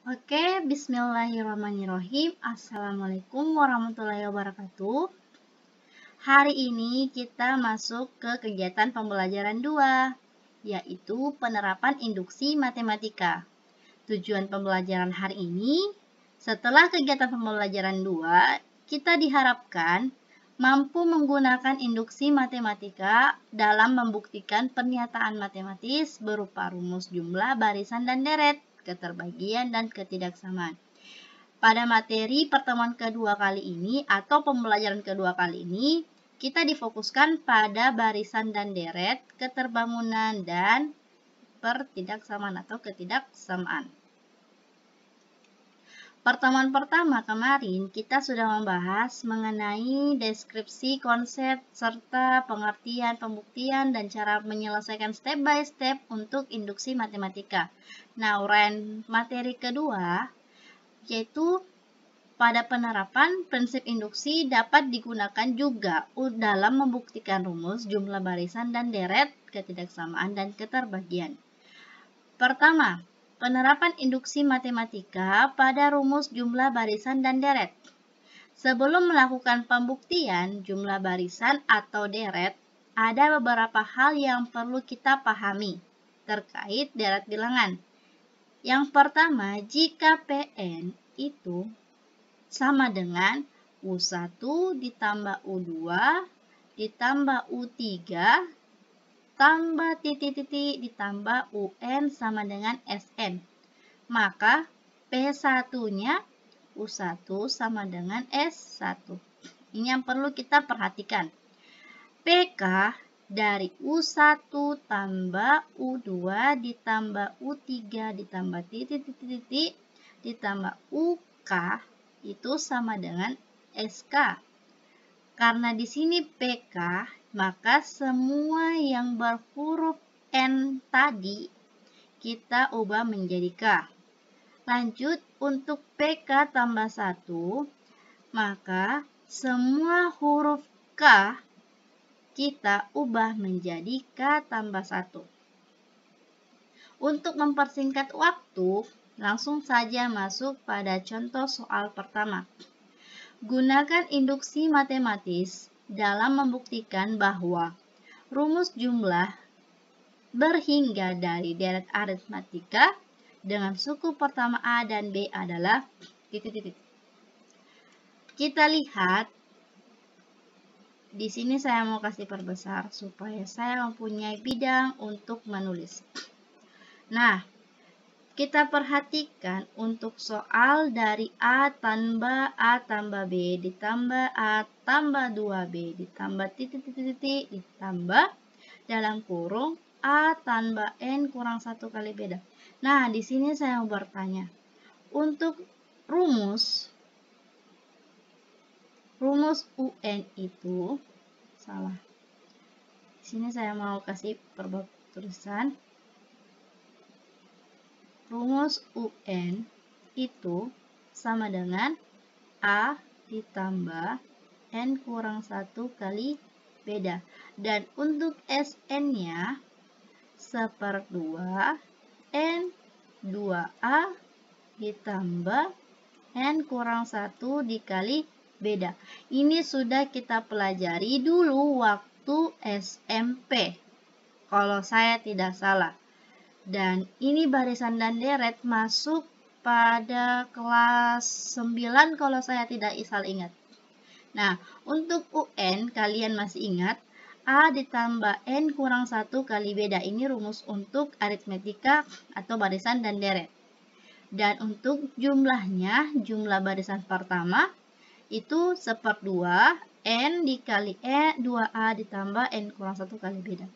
Oke, bismillahirrahmanirrahim. Assalamualaikum warahmatullahi wabarakatuh. Hari ini kita masuk ke kegiatan pembelajaran 2, yaitu penerapan induksi matematika. Tujuan pembelajaran hari ini, setelah kegiatan pembelajaran 2, kita diharapkan mampu menggunakan induksi matematika dalam membuktikan pernyataan matematis berupa rumus jumlah, barisan, dan deret, keterbagian, dan ketidaksamaan. Pada materi pertemuan kedua kali ini atau pembelajaran kedua kali ini, kita difokuskan pada barisan dan deret, keterbangunan, dan pertidaksamaan atau ketidaksamaan. Pertemuan pertama kemarin kita sudah membahas mengenai deskripsi konsep serta pengertian, pembuktian, dan cara menyelesaikan step by step untuk induksi matematika. Nah, uraian materi kedua yaitu pada penerapan prinsip induksi dapat digunakan juga dalam membuktikan rumus, jumlah barisan, dan deret, ketidaksamaan, dan keterbagian. Pertama, penerapan induksi matematika pada rumus jumlah barisan dan deret. Sebelum melakukan pembuktian jumlah barisan atau deret, ada beberapa hal yang perlu kita pahami terkait deret bilangan. Yang pertama, jika Pn itu sama dengan U1 ditambah U2 ditambah U3 tambah titik-titik ditambah UN sama dengan SN. Maka P1-nya U1 sama dengan S1. Ini yang perlu kita perhatikan. PK dari U1 tambah U2 ditambah U3 ditambah titik-titik ditambah UK itu sama dengan SK. Karena di sini PK, maka semua yang berhuruf N tadi kita ubah menjadi K. Lanjut, untuk PK tambah 1, maka semua huruf K kita ubah menjadi K tambah 1. Untuk mempersingkat waktu, langsung saja masuk pada contoh soal pertama. Gunakan induksi matematis dalam membuktikan bahwa rumus jumlah berhingga dari deret aritmatika dengan suku pertama A dan B adalah titik-titik. Kita lihat di sini saya mau kasih perbesar supaya saya mempunyai bidang untuk menulis. Nah, kita perhatikan untuk soal dari A tambah B ditambah A tambah 2B ditambah titik-titik ditambah dalam kurung A tambah N kurang 1 kali beda. Nah, di sini saya mau bertanya. Untuk rumus UN itu salah. Di sini saya mau kasih perbab tulisan. Rumus UN itu sama dengan A ditambah N kurang 1 kali beda. Dan untuk SN-nya seperdua N 2A ditambah N kurang 1 dikali beda. Ini sudah kita pelajari dulu waktu SMP, kalau saya tidak salah. Dan ini barisan dan deret masuk pada kelas 9 kalau saya tidak salah ingat. Nah, untuk UN kalian masih ingat A ditambah N kurang 1 kali beda. Ini rumus untuk aritmetika atau barisan dan deret. Dan untuk jumlahnya, jumlah barisan pertama itu seperdua N dikali 2A ditambah N kurang 1 kali beda.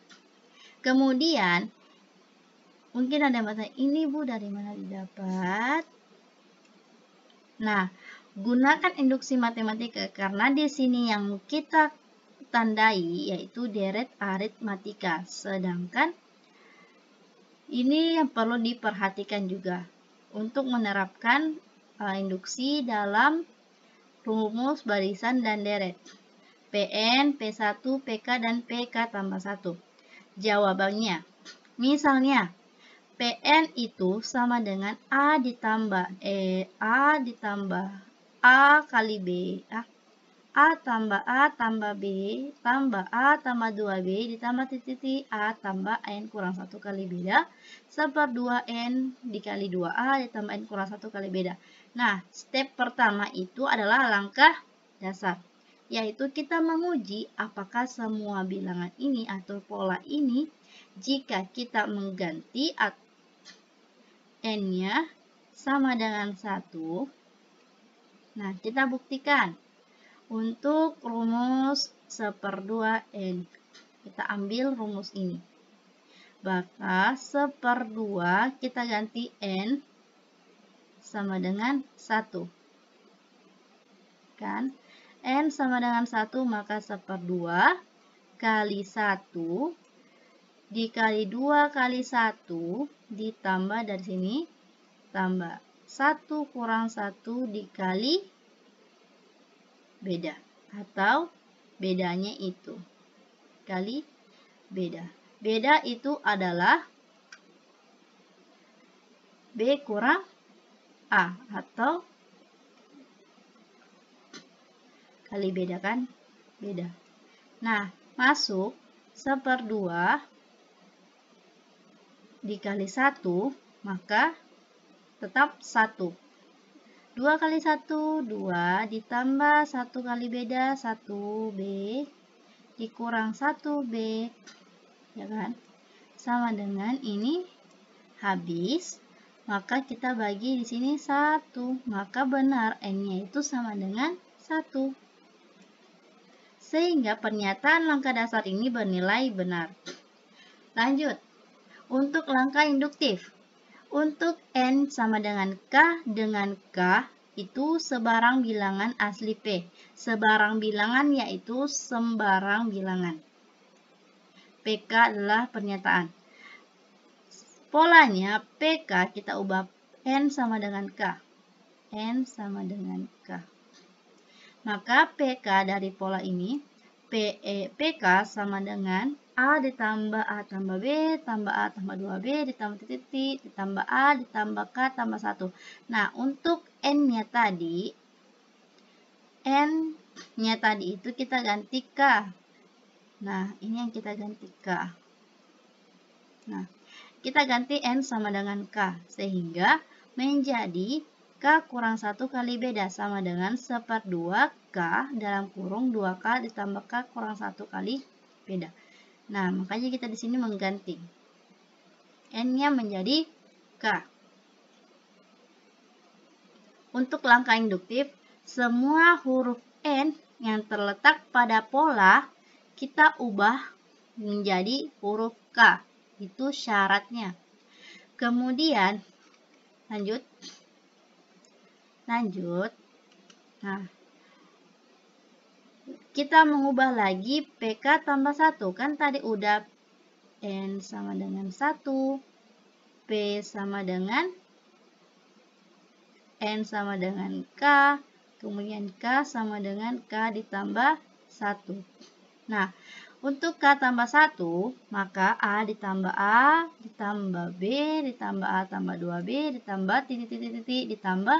Kemudian mungkin ada yang bertanya, ini Bu dari mana didapat? Nah, gunakan induksi matematika karena di sini yang kita tandai yaitu deret aritmatika. Sedangkan ini yang perlu diperhatikan juga untuk menerapkan induksi dalam rumus barisan dan deret. PN, P1, PK, dan PK tambah 1. Jawabannya, misalnya Pn itu sama dengan A ditambah A kali B. A tambah B tambah A tambah 2B ditambah titik A tambah N kurang 1 kali beda seper 2N dikali 2A ditambah N kurang 1 kali beda. Nah, step pertama itu adalah langkah dasar, yaitu kita menguji apakah semua bilangan ini atau pola ini jika kita mengganti N-nya sama dengan 1. Nah, kita buktikan. Untuk rumus seper 2N, kita ambil rumus ini. Maka seper 2 kita ganti N sama dengan 1. Kan? N sama dengan 1, maka seper 2 kali 1 dikali 2 kali 1 ditambah dari sini tambah 1 kurang 1 dikali beda atau bedanya itu kali beda. Beda itu adalah B kurang A atau kali beda kan? Beda. Nah, masuk seper 2 dikali 1, maka tetap 1. 2 kali 1, 2 ditambah 1 kali beda 1B dikurang 1B, ya kan? Sama dengan ini habis, maka kita bagi di sini 1, maka benar N-nya itu sama dengan 1. Sehingga pernyataan langkah dasar ini bernilai benar. Lanjut, untuk langkah induktif. Untuk N sama dengan K itu sebarang bilangan asli P. Sebarang bilangan yaitu sembarang bilangan. PK adalah pernyataan. Polanya PK kita ubah N sama dengan K. N sama dengan K. Maka PK dari pola ini, PK sama dengan A ditambah A tambah B tambah A tambah 2B ditambah titik ditambah A ditambah K tambah 1. Nah, untuk N-nya tadi itu kita ganti K. Nah, ini yang kita ganti K. Nah, kita ganti N sama dengan K sehingga menjadi K kurang 1 kali beda sama dengan seper 2K dalam kurung 2K ditambah K kurang 1 kali beda. Nah, makanya kita di sini mengganti N-nya menjadi K. Untuk langkah induktif, semua huruf N yang terletak pada pola kita ubah menjadi huruf K. Itu syaratnya. Kemudian, lanjut. Nah, kita mengubah lagi PK tambah 1. Kan tadi udah N sama dengan 1. P sama dengan N sama dengan K. Kemudian K sama dengan K ditambah 1. Nah, untuk K tambah 1, maka A ditambah A ditambah B ditambah A tambah 2B ditambah titik ditambah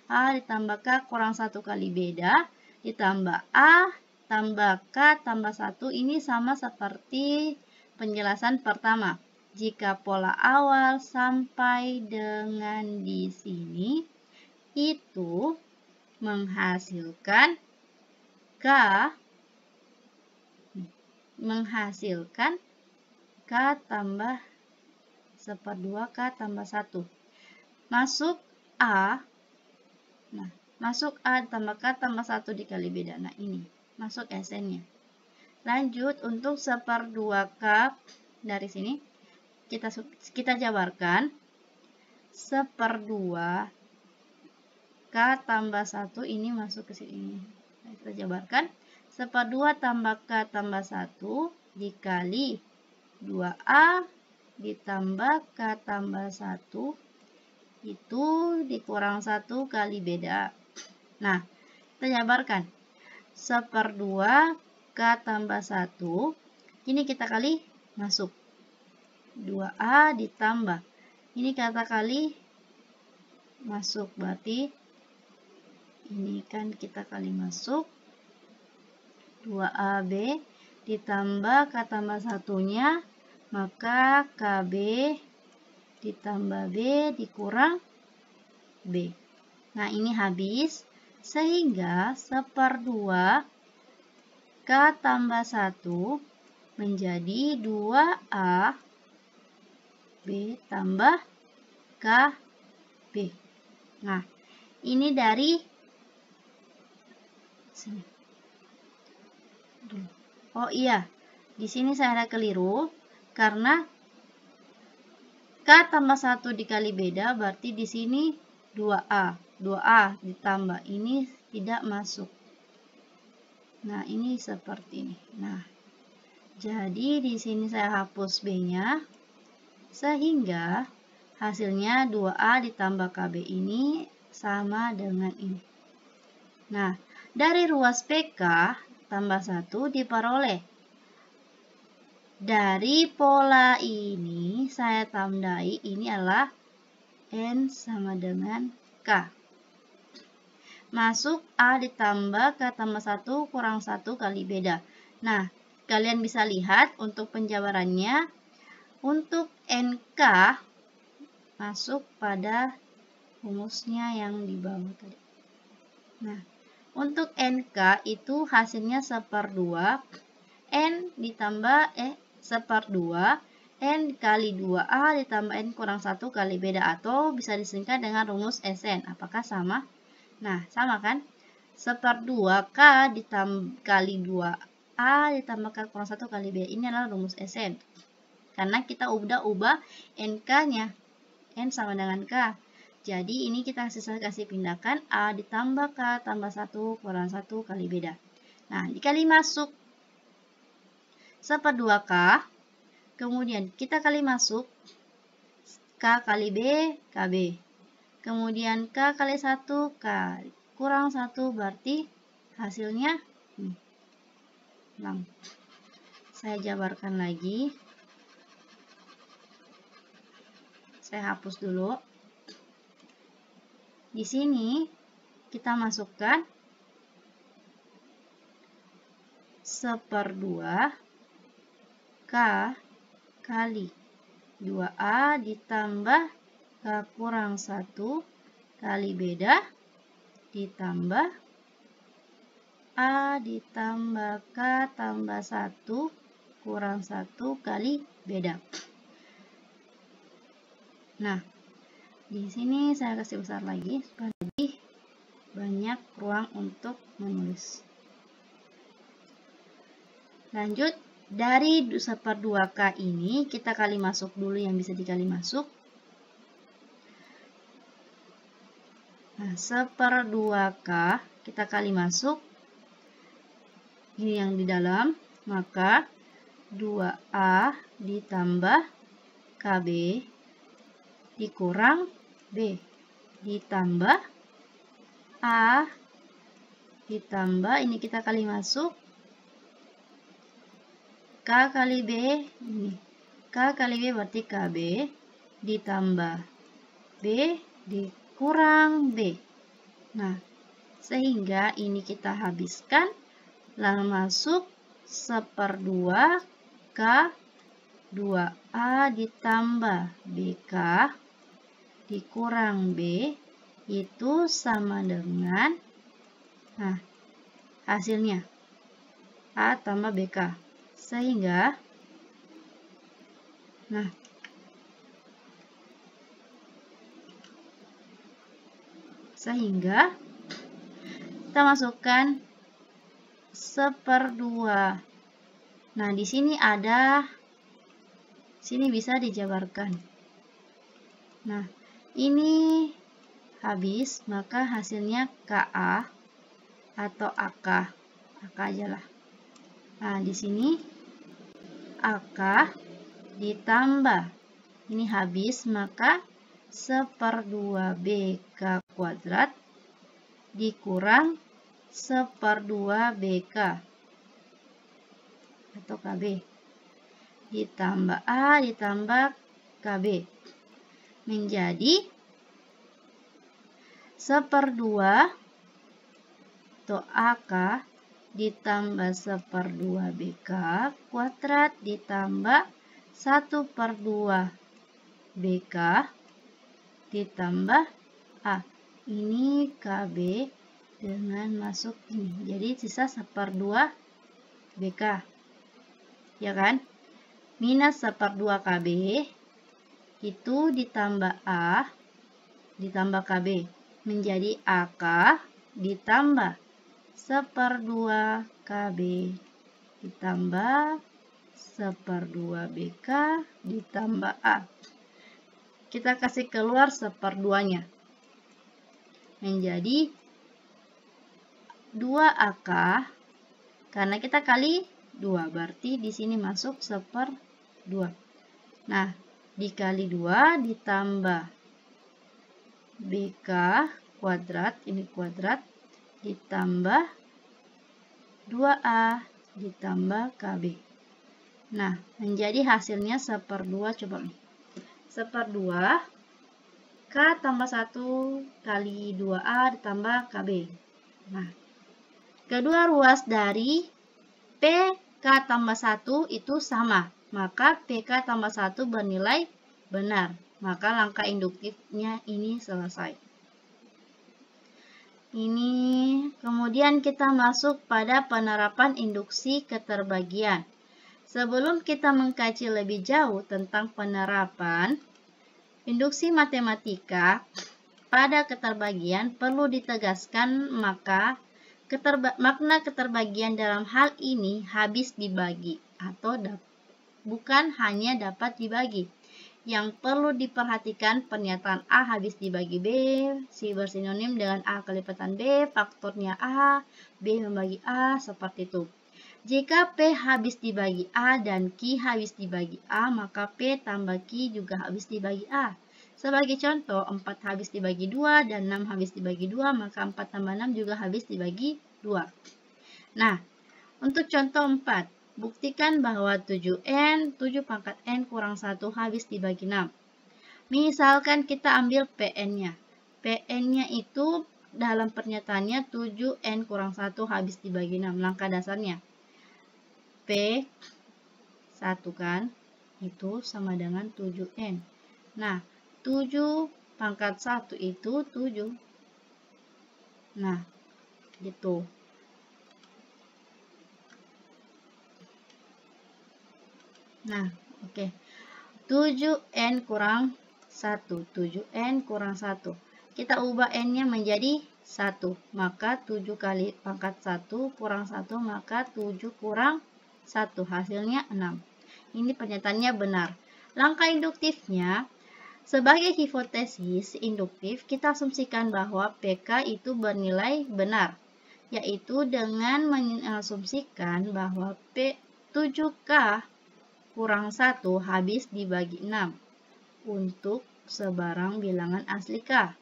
A ditambah K kurang 1 kali beda ditambah A tambah K tambah 1. Ini sama seperti penjelasan pertama. Jika pola awal sampai dengan di sini itu menghasilkan K tambah seper 2 K tambah 1. Masuk A. Nah, masuk A tambah K tambah 1 dikali beda. Nah, ini masuk SN-nya. Lanjut untuk seper 2K dari sini kita jabarkan. Seper 2 K tambah 1 ini masuk ke sini. Nah, kita jabarkan. Seper 2 tambah K tambah 1 dikali 2A ditambah K tambah 1 itu dikurang 1 kali beda. Nah, kita jabarkan. Seper 2 K tambah 1. Ini kita kali masuk. 2A ditambah Ini kata kali masuk, berarti ini kan kita kali masuk 2AB ditambah K tambah 1-nya, maka KB ditambah B dikurang B. Nah, ini habis, sehingga 1/2 K tambah 1 menjadi 2A B tambah KB. Nah, ini dari sini. Oh iya, di sini saya ada keliru karena K tambah 1 dikali beda, berarti di sini 2A. 2A ditambah ini tidak masuk. Nah, ini seperti ini. Nah, jadi di sini saya hapus B-nya, sehingga hasilnya 2A ditambah KB ini sama dengan ini. Nah, dari ruas PK tambah 1 diperoleh. Dari pola ini saya tandai ini adalah N sama dengan K. Masuk A ditambah K tambah 1 kurang 1 kali beda. Nah, kalian bisa lihat untuk penjabarannya, untuk NK masuk pada rumusnya yang di bawah tadi. Nah, untuk NK itu hasilnya 1/2 N ditambah 1/2 N kali 2A ditambah N kurang 1 kali beda, atau bisa disingkat dengan rumus Sn. Apakah sama? Nah, sama kan? 1/2 K kali 2A ditambah K kurang 1 kali B. Ini adalah rumus Sn. Karena kita udah ubah NK-nya. N sama dengan K. Jadi, ini kita kasih pindahkan A ditambah K tambah 1 kurang 1 kali beda. Nah, dikali masuk 1/2 K. Kemudian, kita kali masuk K kali B, KB. Kemudian K kali 1, K kurang 1, berarti hasilnya 6. Saya jabarkan lagi. Saya hapus dulu. Di sini kita masukkan 1/2 K kali 2A ditambah K kurang 1 kali beda ditambah A ditambah K tambah 1 kurang 1 kali beda. Nah, di sini saya kasih besar lagi supaya lebih banyak ruang untuk menulis. Lanjut, dari 1/2 K ini kita kali masuk dulu yang bisa dikali masuk. Nah, 1/2 K kita kali masuk. Ini yang di dalam, maka 2A ditambah KB dikurang B ditambah A ditambah, ini kita kali masuk, K kali B, ini K kali B berarti KB ditambah B dikurang B. Nah, sehingga ini kita habiskan, lalu masuk 1/2 K 2A ditambah BK dikurang B itu sama dengan, nah, hasilnya A tambah BK. Sehingga, nah, kita masukkan 1/2. Nah, di sini ada, sini bisa dijabarkan. Nah, ini habis, maka hasilnya KA atau AK. AK aja lah. Nah, di sini AK ditambah, ini habis, maka 1/2 BK kuadrat dikurang 1/2 BK atau KB ditambah A ditambah KB. menjadi 1/2 atau AK ditambah 1/2 BK kuadrat ditambah 1/2 BK ditambah A. Ini KB dengan masuk ini. Jadi sisa 1/2 BK. Ya kan? Minus 1/2 KB itu ditambah A ditambah KB menjadi AK ditambah 1/2 KB ditambah 1/2 BK ditambah A. Kita kasih keluar 1/2-nya. Menjadi 2AK karena kita kali 2. Berarti di sini masuk 1/2. Nah, dikali 2 ditambah BK kuadrat, ini kuadrat, ditambah 2A ditambah KB. Nah, menjadi hasilnya 1/2, coba nih. 1/2 K tambah 1 kali 2A ditambah KB. Nah, kedua ruas dari PK tambah 1 itu sama. Maka PK tambah 1 bernilai benar. Maka langkah induktifnya ini selesai. Ini kemudian kita masuk pada penerapan induksi keterbagian. Sebelum kita mengkaji lebih jauh tentang penerapan induksi matematika pada keterbagian, perlu ditegaskan makna keterbagian dalam hal ini habis dibagi atau bukan hanya dapat dibagi. Yang perlu diperhatikan pernyataan A habis dibagi B, C bersinonim dengan A kelipatan B, faktornya A, B membagi A, seperti itu. Jika P habis dibagi A dan Q habis dibagi A, maka P tambah Q juga habis dibagi A. Sebagai contoh, 4 habis dibagi 2 dan 6 habis dibagi 2, maka 4 tambah 6 juga habis dibagi 2. Nah, untuk contoh 4, buktikan bahwa 7 pangkat N kurang 1 habis dibagi 6. Misalkan kita ambil PN-nya. PN-nya itu dalam pernyataannya 7N kurang 1 habis dibagi 6. Langkah dasarnya. P 1 kan, itu sama dengan 7N. Nah, 7 pangkat 1 itu 7. Nah, gitu. Nah, oke. 7N kurang 1. 7N kurang 1. Kita ubah N-nya menjadi 1. Maka 7 kali pangkat 1 kurang 1, maka 7 kurang 1. Hasilnya 6. Ini pernyataannya benar. Langkah induktifnya, sebagai hipotesis induktif, kita asumsikan bahwa PK itu bernilai benar. Yaitu dengan mengasumsikan bahwa 7K kurang 1 habis dibagi 6 untuk sebarang bilangan asli K.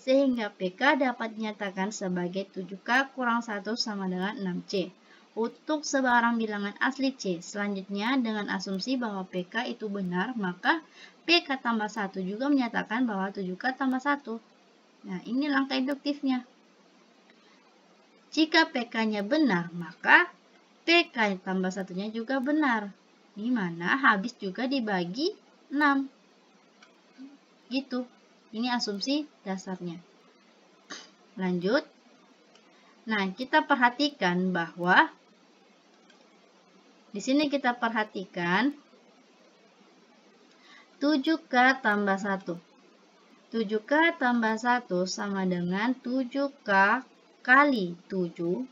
Sehingga PK dapat dinyatakan sebagai 7K kurang 1 sama dengan 6C. Untuk sebarang bilangan asli C. Selanjutnya dengan asumsi bahwa PK itu benar, maka PK tambah 1 juga menyatakan bahwa 7K tambah 1. Nah, ini langkah induktifnya. Jika PK-nya benar, maka PK tambah 1-nya juga benar. Di mana habis juga dibagi 6. Gitu. Ini asumsi dasarnya. Lanjut. Nah, kita perhatikan bahwa di sini kita perhatikan 7K tambah 1. 7K tambah 1 sama dengan 7K kali 7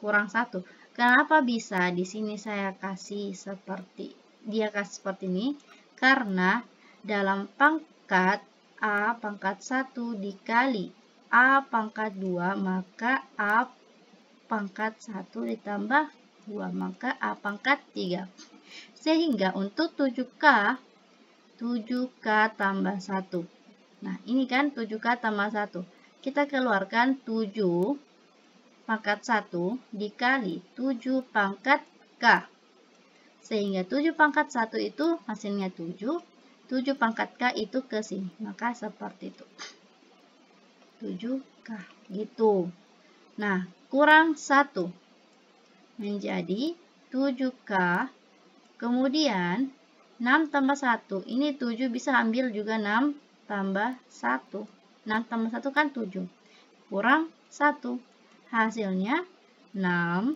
kurang 1. Kenapa bisa di sini saya kasih seperti ini? Karena dalam pangkat A pangkat 1 dikali A pangkat 2, maka A pangkat 1 ditambah 2, maka A pangkat 3. Sehingga untuk 7K tambah 1. Nah, ini kan 7K tambah 1. Kita keluarkan 7 pangkat 1 dikali 7 pangkat K. Sehingga 7 pangkat 1 itu hasilnya 7. 7 pangkat K itu ke sini. Maka seperti itu. 7K gitu. Nah, kurang 1 menjadi 7K. Kemudian 6 tambah 1. Ini 7 bisa ambil juga 6 tambah 1. 6 tambah 1 kan 7. Kurang 1. Hasilnya 6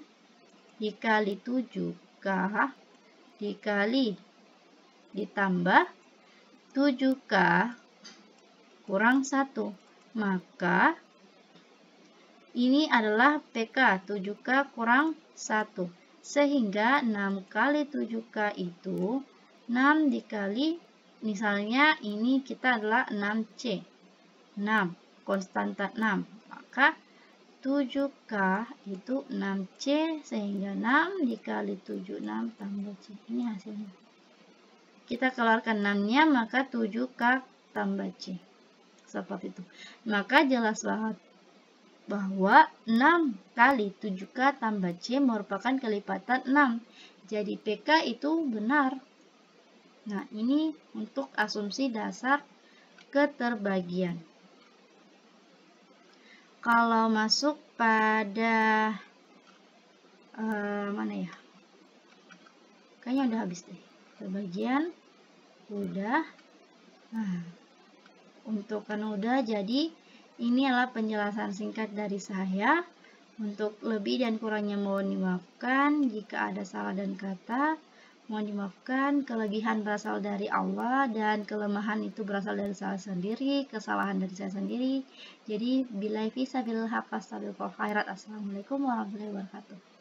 dikali 7K dikali ditambah 7K kurang 1. Maka ini adalah PK 7K kurang 1. Sehingga 6 kali 7K itu 6 dikali, misalnya ini kita adalah 6C. 6, konstanta 6. Maka 7K itu 6C, sehingga 6 dikali 7, 6 tambah C. Ini hasilnya. Kita keluarkan 6-nya, maka 7K tambah C. Seperti itu. Maka jelas banget bahwa 6 kali 7K tambah C merupakan kelipatan 6. Jadi PK itu benar. Nah, ini untuk asumsi dasar keterbagian. Kalau masuk pada mana ya? Kayaknya udah habis deh. Keterbagian udah. Nah, untuk kan udah, jadi ini adalah penjelasan singkat dari saya. Untuk lebih dan kurangnya mohon dimaafkan. Jika ada salah dan kata, mohon dimaafkan. Kelebihan berasal dari Allah dan kelemahan itu berasal dari saya sendiri, kesalahan dari saya sendiri. Jadi billahi fi sabilillah, fastabiqul khairat. Assalamualaikum warahmatullahi wabarakatuh.